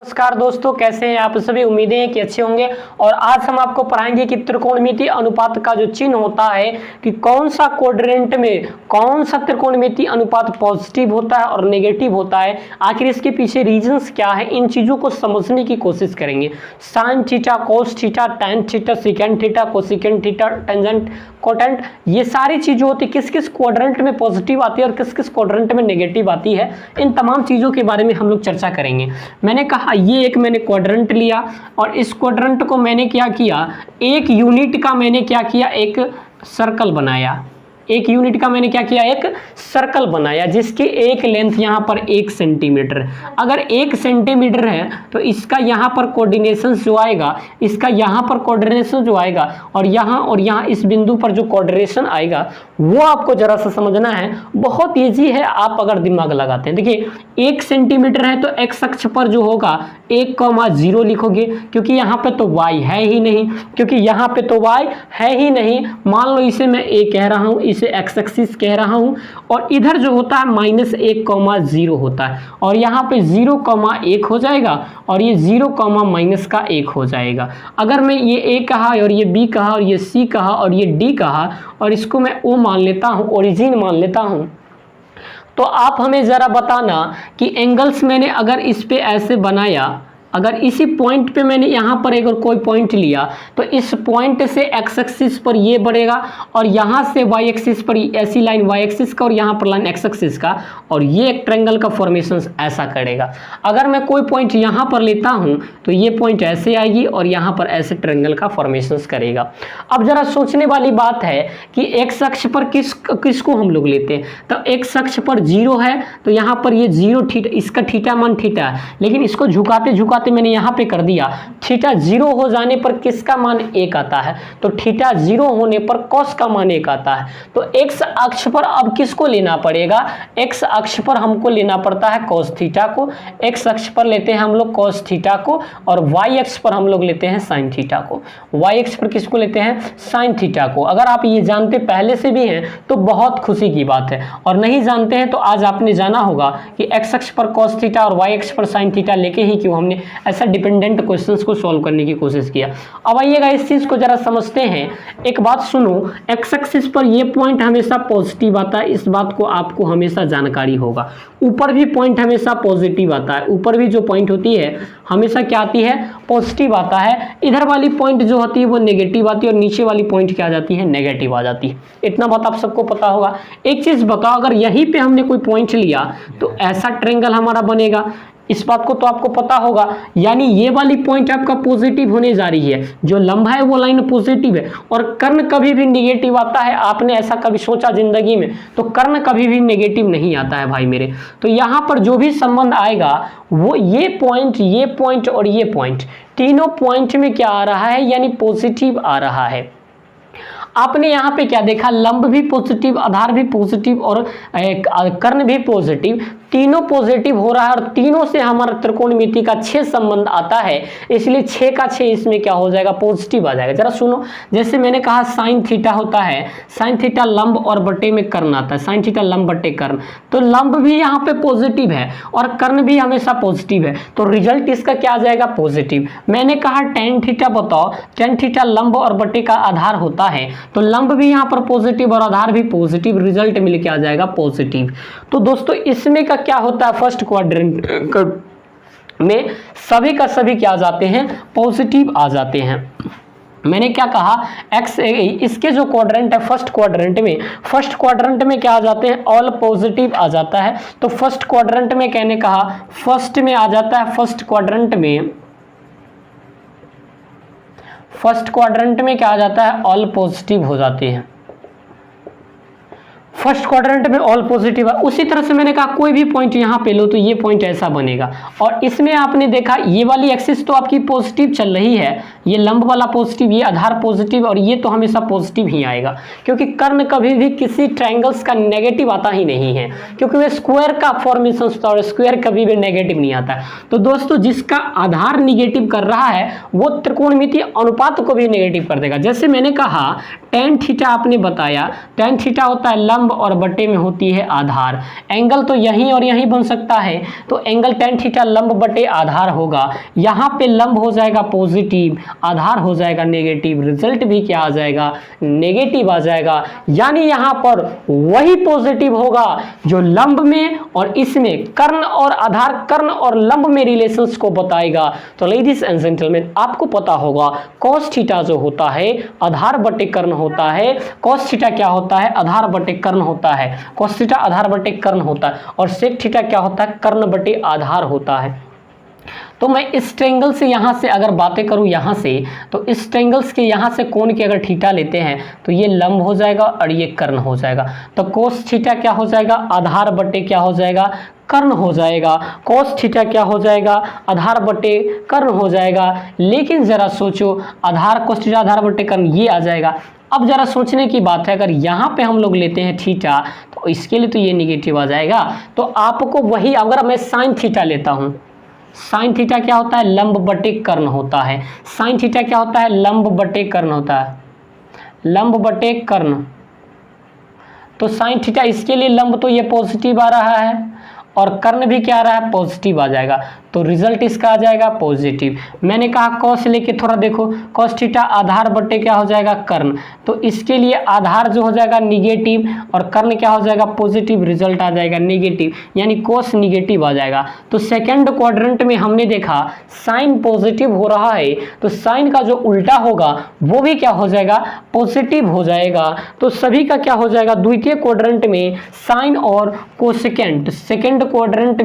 नमस्कार दोस्तों, कैसे हैं आप सभी। उम्मीदें हैं कि अच्छे होंगे। और आज हम आपको पढ़ाएंगे कि त्रिकोणमितीय अनुपात का जो चिन्ह होता है कि कौन सा क्वाड्रेंट में कौन सा त्रिकोणमितीय अनुपात पॉजिटिव होता है और नेगेटिव होता है, आखिर इसके पीछे रीजंस क्या है, इन चीज़ों को समझने की कोशिश करेंगे। Sine theta, cos theta, tan theta, secant theta, cosecant theta, tangent, quotient, ये सारी चीज़ें होती है, किस किस क्वाड्रेंट में पॉजिटिव आती है और किस किस क्वाड्रेंट में नेगेटिव आती है, इन तमाम चीज़ों के बारे में हम लोग चर्चा करेंगे। मैंने कहा ये एक मैंने क्वाड्रेंट लिया और इस क्वाड्रेंट को मैंने क्या किया, एक यूनिट का मैंने क्या किया, एक सर्कल बनाया। एक यूनिट का मैंने क्या किया, एक सर्कल बनाया जिसकी एक लेंथ यहाँ पर 1 सेंटीमीटर। अगर 1 सेंटीमीटर है तो इसका यहाँ पर कोऑर्डिनेशन जो आएगा, इसका यहाँ पर कोऑर्डिनेशन जो आएगा और यहाँ इस बिंदु पर जो कोऑर्डिनेशन आएगा वो आपको जरा सा समझना है। बहुत ईजी है, आप अगर दिमाग लगाते हैं। देखिए 1 सेंटीमीटर है तो एक्स अक्ष पर जो होगा 1,0 लिखोगे, क्योंकि यहाँ पे तो y है ही नहीं, क्योंकि यहाँ पे तो y है ही नहीं। मान लो इसे मैं a कह रहा हूँ, इसे एक्स एक्सिस कह रहा हूँ, और इधर जो होता है -1,0 होता है और यहाँ पे 0,1 हो जाएगा और ये 0,-1 हो जाएगा। अगर मैं ये a कहा और ये b कहा और ये c कहा और ये d कहा और इसको मैं o मान लेता हूँ, ओरिजिन मान लेता हूँ, तो आप हमें ज़रा बताना कि एंगल्स मैंने अगर इस पे ऐसे बनाया, अगर इसी पॉइंट पे मैंने यहाँ पर अगर कोई पॉइंट लिया तो इस पॉइंट से एक्स एक्सिस पर ये बढ़ेगा और यहाँ से वाई एक्सिस पर ऐसी लाइन वाई एक्सिस का और यहाँ पर लाइन एक्स एक्सिस का, और ये एक ट्रायंगल का फॉर्मेशन ऐसा करेगा। अगर मैं कोई पॉइंट यहाँ पर लेता हूँ तो ये पॉइंट ऐसे आएगी और यहाँ पर ऐसे ट्रायंगल का फॉर्मेशन करेगा। अब जरा सोचने वाली बात है कि एक्स अक्ष पर किसको हम लोग लेते हैं, तो एक्स अक्ष पर 0 है तो यहाँ पर ये 0 थीटा, इसका थीटा मान थीटा है, लेकिन इसको झुकाते झुकाते मैंने यहाँ पे कर दिया। थीटा 0 हो जाने पर किसका मान 1 आता है, तो थीटा 0 होने पर कॉस का मान 1 आता है। तो एक्स अक्ष पर अब किसको लेना पड़ेगा, एक्स अक्ष पर हमको लेना पड़ता है कॉस थीटा को। एक्स अक्ष पर लेते हैं हम लोग कॉस थीटा को और वाई अक्ष पर हम लोग लेते हैं साइन थीटा को। वाई अक्ष पर किसको लेते हैं, साइन थीटा को। अगर आप ये जानते पहले से भी हैं तो बहुत खुशी की बात है, और नहीं जानते हैं तो आज आपने जाना होगा कि एक्स अक्ष पर कॉस थीटा और वाई अक्ष पर साइन थीटा लेके ही क्यों हमने ऐसा डिपेंडेंट क्वेश्चंस को सॉल्व करने की कोशिश किया। अब आइएगा इस चीज को जरा समझते हैं। एक बात सुनो, एक्स एक्सिस पर ये पॉइंट हमेशा पॉजिटिव आता है, इस बात को आपको हमेशा जानकारी होगा। ऊपर भी पॉइंट हमेशा पॉजिटिव आता है, ऊपर भी जो पॉइंट होती है हमेशा क्या आती है, पॉजिटिव आता है। इधर वाली पॉइंट जो होती है वो नेगेटिव आती है और नीचे वाली पॉइंट क्या आ जाती है, नेगेटिव आ जाती है। इतना बात आप सबको पता होगा। एक चीज बताओ, अगर यहीं पे हमने कोई पॉइंट लिया तो ऐसा ट्रायंगल हमारा बनेगा, इस बात को तो आपको पता होगा। यानी ये वाली पॉइंट आपका पॉजिटिव होने जा रही है, जो लंबा है वो लाइन पॉजिटिव है, और कर्ण कभी भी नेगेटिव आता है। आपने ऐसा कभी सोचा जिंदगी में, तो कर्ण कभी भी नेगेटिव नहीं आता है भाई मेरे। तो यहाँ पर जो भी संबंध आएगा वो ये पॉइंट और ये पॉइंट, तीनों पॉइंट में क्या आ रहा है, यानी पॉजिटिव आ रहा है। आपने यहाँ पे क्या देखा, लंब भी पॉजिटिव, आधार भी पॉजिटिव और कर्ण भी पॉजिटिव, तीनों पॉजिटिव हो रहा है और तीनों से हमारा त्रिकोणमिति का 6 संबंध आता है, इसलिए 6 का 6 इसमें क्या हो जाएगा, पॉजिटिव आ जाएगा। जरा सुनो, जैसे मैंने कहा साइन थीटा होता है, साइन थीटा लंब और बटे में कर्ण आता है, साइन थीटा लंब बटे कर्ण, तो लंब भी यहाँ पे पॉजिटिव है और कर्ण भी हमेशा पॉजिटिव है, तो रिजल्ट इसका क्या आ जाएगा, पॉजिटिव। मैंने कहा टेन थीटा बताओ, टेन थीटा लंब और बटे का आधार होता है, तो लंब भी यहाँ पर पॉजिटिव और आधार भी पॉजिटिव, रिजल्ट मिल के आ जाएगा पॉजिटिव। तो दोस्तों इसमें का क्या होता है, फर्स्ट क्वाड्रेंट में सभी का सभी क्या आ जाते हैं, पॉजिटिव आ जाते हैं। मैंने क्या कहा, एक्स इसके जो क्वाड्रेंट है फर्स्ट क्वाड्रेंट में क्या आ जाते हैं, ऑल पॉजिटिव आ जाता है। तो फर्स्ट क्वाड्रेंट में कहने कहा, फर्स्ट में आ जाता है, फर्स्ट क्वाड्रेंट में क्या आ जाता है, ऑल पॉजिटिव हो जाते हैं। फर्स्ट क्वाड्रेंट में ऑल पॉजिटिव है। उसी तरह से मैंने कहा कोई भी पॉइंट यहाँ पे लो तो ये पॉइंट ऐसा बनेगा, और इसमें आपने देखा ये वाली एक्सिस तो आपकी पॉजिटिव चल रही है, ये लंब वाला पॉजिटिव, ये आधार पॉजिटिव, और ये तो हमेशा पॉजिटिव ही आएगा, क्योंकि कर्ण कभी भी किसी ट्रायंगल्स का नेगेटिव आता ही नहीं है, क्योंकि वे स्क्वायर का फॉर्मेशन होता है और स्क्वायर कभी भी नेगेटिव नहीं आता है। तो दोस्तों जिसका आधार निगेटिव कर रहा है वो त्रिकोणमितीय अनुपात को भी नेगेटिव कर देगा। जैसे मैंने कहा टेन थीटा, आपने बताया टेन थीटा होता है लंब लंब और बटे में होती है आधार। एंगल तो यहीं और यहीं बन सकता है, तो एंगल tan थीटा लंब बटे आधार होगा। यहाँ पे लंब हो जाएगा पॉजिटिव, आधार हो जाएगा नेगेटिव, रिजल्ट भी क्या आ जाएगा, नेगेटिव आ जाएगा। यानी यहाँ पर वही पॉजिटिव होगा जो लंब में और इसमें कर्ण और आधार, कर्ण और लंब में रिलेशंस को बताएगा। तो लेडीज एंड जेंटलमैन, आपको पता होगा cos थीटा जो होता है आधार बटे कर्ण होता है। cos थीटा क्या होता है, आधार बटे कर्ण होता है। cos थीटा आधार बटे कर्ण होता है और sec थीटा क्या होता है, कर्ण बटे आधार होता है। तो मैं इस ट्रायंगल से यहाँ से अगर बातें करूँ यहाँ से, तो इस ट्रायंगल्स के यहाँ से कोण की अगर थीटा लेते हैं तो ये लंब हो जाएगा और ये कर्ण हो जाएगा। तो cos थीटा क्या हो जाएगा, आधार बटे क्या हो जाएगा, कर्ण हो जाएगा। cos थीटा क्या हो जाएगा, आधार बटे कर्ण हो जाएगा। लेकिन जरा सोचो, आधार cos थीटा आधार बटे कर्ण ये आ जाएगा। अब जरा सोचने की बात है, अगर यहाँ पे हम लोग लेते हैं थीटा तो इसके लिए तो ये निगेटिव आ जाएगा। तो आपको वही, अगर मैं साइन थीटा लेता हूँ, साइन थीटा क्या होता है, लंब बटे कर्ण होता है। साइन थीटा क्या होता है, लंब बटे कर्ण होता है, लंब बटे कर्ण। तो साइन थीटा इसके लिए लंब तो ये पॉजिटिव आ रहा है और कर्ण भी क्या आ रहा है, पॉजिटिव आ जाएगा। तो रिजल्ट इसका आ जाएगा पॉजिटिव। मैंने कहा cos लेके थोड़ा देखो, cos थीटा आधार बटे क्या हो जाएगा, कर्ण। तो इसके लिए आधार जो हो जाएगा निगेटिव और कर्ण क्या हो जाएगा, पॉजिटिव। रिजल्ट आ जाएगा नेगेटिव, यानी cos निगेटिव आ जाएगा। तो सेकंड क्वाड्रेंट में हमने देखा साइन पॉजिटिव हो रहा है, तो साइन का जो उल्टा होगा वो भी क्या हो जाएगा, पॉजिटिव हो जाएगा। तो सभी का क्या हो जाएगा, द्वितीय क्वाड्रेंट में साइन और कोसेकेंट, सेकंड क्वाड्रेंट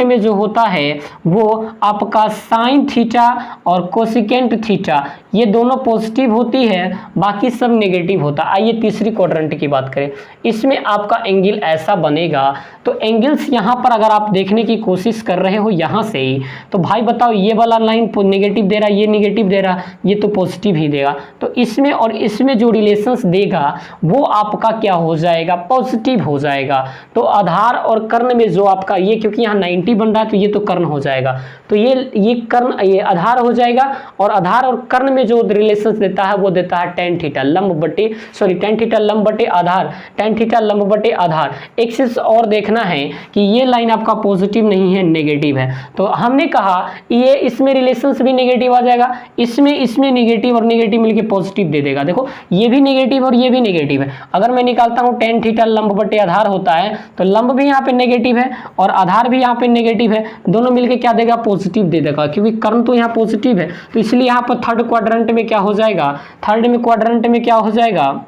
में जो होता है वो आपका साइन थीटा और कोसेकेंट थीटा ये दोनों पॉजिटिव होती है, बाकी सब नेगेटिव होता है। आइए तीसरी क्वाड्रेंट की बात करें, इसमें आपका एंगल ऐसा बनेगा। तो एंगल्स यहाँ पर अगर आप देखने की कोशिश कर रहे हो यहाँ से ही, तो भाई बताओ ये वाला लाइन नेगेटिव दे रहा है, ये नेगेटिव दे रहा है, ये तो पॉजिटिव ही देगा। तो इसमें और इसमें जो रिलेशंस देगा वो आपका क्या हो जाएगा, पॉजिटिव हो जाएगा। तो आधार और कर्ण में जो आपका ये, क्योंकि यहाँ 90 बन रहा है तो ये तो कर्ण हो जाएगा, तो ये कर्ण, ये आधार हो जाएगा। और आधार और कर्ण में जो रिलेशंस देता है वो देता है tan थीटा लंब बटे, सॉरी tan थीटा लंब बटे आधार, tan थीटा लंब बटे आधार। एक चीज और देखना है कि ये लाइन आपका पॉजिटिव नहीं है, नेगेटिव है। तो हमने कहा ये इसमें रिलेशंस भी नेगेटिव आ जाएगा, इसमें नेगेटिव और नेगेटिव मिलके पॉजिटिव दे देगा। देखो ये भी नेगेटिव और ये भी नेगेटिव है। अगर मैं निकालता हूँ tan थीटा लंब बटे आधार होता है, तो लंब भी यहाँ पे नेगेटिव है और आधार भी यहाँ पे नेगेटिव है, दोनों मिलके क्या देगा, पॉजिटिव दे देगा, क्योंकि कर्ण तो यहाँ पॉजिटिव है। तो इसलिए यहाँ पर थर्ड क्वाड्रेंट में क्या हो जाएगा, थर्ड में क्वाड्रेंट में क्या हो जाएगा,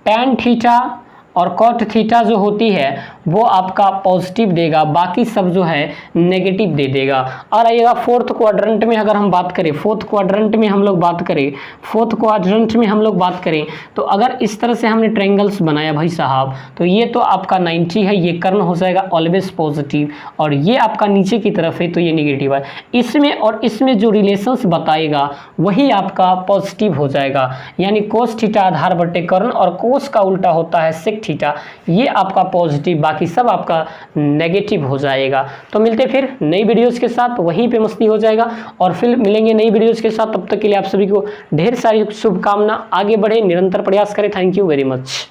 tan थीटा और cot थीटा जो होती है वो आपका पॉजिटिव देगा, बाकी सब जो है नेगेटिव दे देगा। और आइएगा फोर्थ क्वाड्रेंट में अगर हम बात करें, फोर्थ क्वाड्रेंट में हम लोग बात करें, तो अगर इस तरह से हमने ट्रायंगल्स बनाया भाई साहब, तो ये तो आपका 90 है, ये कर्ण हो जाएगा ऑलवेज पॉजिटिव, और ये आपका नीचे की तरफ है तो ये नेगेटिव है। इसमें और इसमें जो रिलेशंस बताएगा वही आपका पॉजिटिव हो जाएगा, यानी cos थीटा आधार बटे कर्ण और cos का उल्टा होता है sec थीटा, ये आपका पॉजिटिव, बाकी सब आपका नेगेटिव हो जाएगा। तो मिलते फिर नई वीडियोस के साथ, वहीं पे मस्ती हो जाएगा और फिर मिलेंगे नई वीडियोस के साथ। तब तक के लिए आप सभी को ढेर सारी शुभकामना, आगे बढ़े, निरंतर प्रयास करें। Thank you very much.